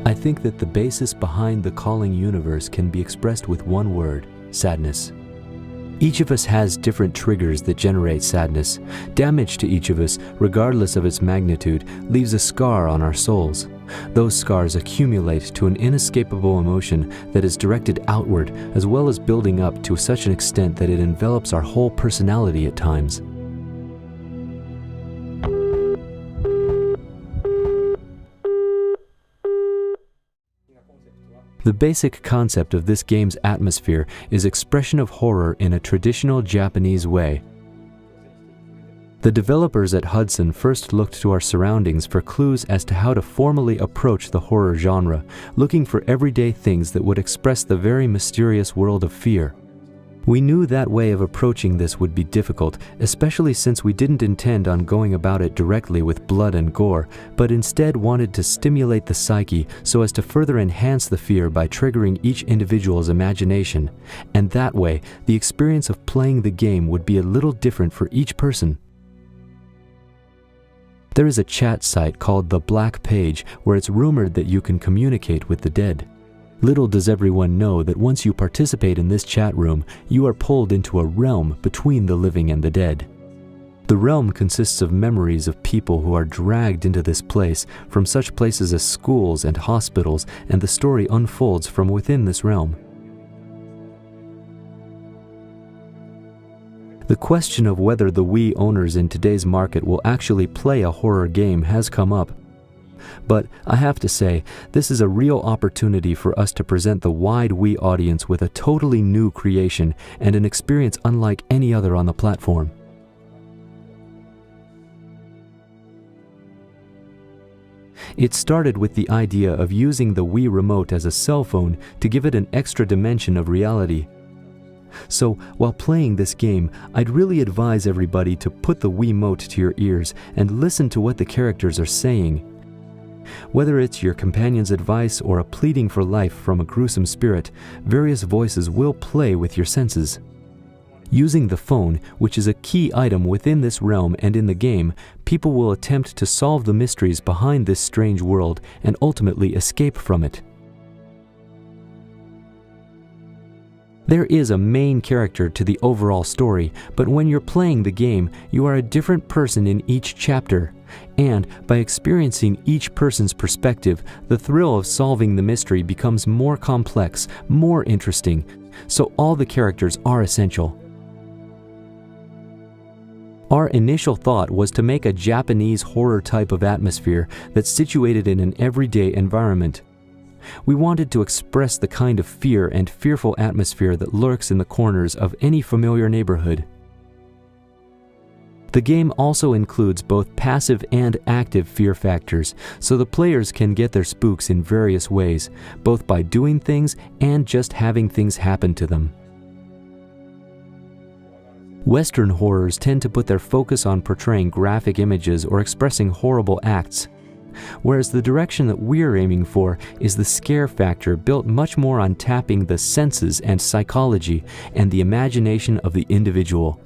I think that the basis behind the Calling universe can be expressed with one word: sadness. Each of us has different triggers that generate sadness. Damage to each of us, regardless of its magnitude, leaves a scar on our souls. Those scars accumulate to an inescapable emotion that is directed outward, as well as building up to such an extent that it envelops our whole personality at times. The basic concept of this game's atmosphere is expression of horror in a traditional Japanese way. The developers at Hudson first looked to our surroundings for clues as to how to formally approach the horror genre, looking for everyday things that would express the very mysterious world of fear. We knew that way of approaching this would be difficult, especially since we didn't intend on going about it directly with blood and gore, but instead wanted to stimulate the psyche so as to further enhance the fear by triggering each individual's imagination. And that way, the experience of playing the game would be a little different for each person. There is a chat site called The Black Page where it's rumored that you can communicate with the dead. Little does everyone know that once you participate in this chat room, you are pulled into a realm between the living and the dead. The realm consists of memories of people who are dragged into this place from such places as schools and hospitals, and the story unfolds from within this realm. The question of whether the Wii owners in today's market will actually play a horror game has come up. But I have to say, this is a real opportunity for us to present the wide Wii audience with a totally new creation and an experience unlike any other on the platform. It started with the idea of using the Wii remote as a cell phone to give it an extra dimension of reality. So, while playing this game, I'd really advise everybody to put the Wiimote to your ears and listen to what the characters are saying. Whether it's your companion's advice or a pleading for life from a gruesome spirit, various voices will play with your senses. Using the phone, which is a key item within this realm and in the game, people will attempt to solve the mysteries behind this strange world and ultimately escape from it. There is a main character to the overall story, but when you're playing the game, you are a different person in each chapter. And by experiencing each person's perspective, the thrill of solving the mystery becomes more complex, more interesting, so all the characters are essential. Our initial thought was to make a Japanese horror type of atmosphere that's situated in an everyday environment. We wanted to express the kind of fear and fearful atmosphere that lurks in the corners of any familiar neighborhood. The game also includes both passive and active fear factors, so the players can get their spooks in various ways, both by doing things and just having things happen to them. Western horrors tend to put their focus on portraying graphic images or expressing horrible acts, whereas the direction that we're aiming for is the scare factor built much more on tapping the senses and psychology and the imagination of the individual.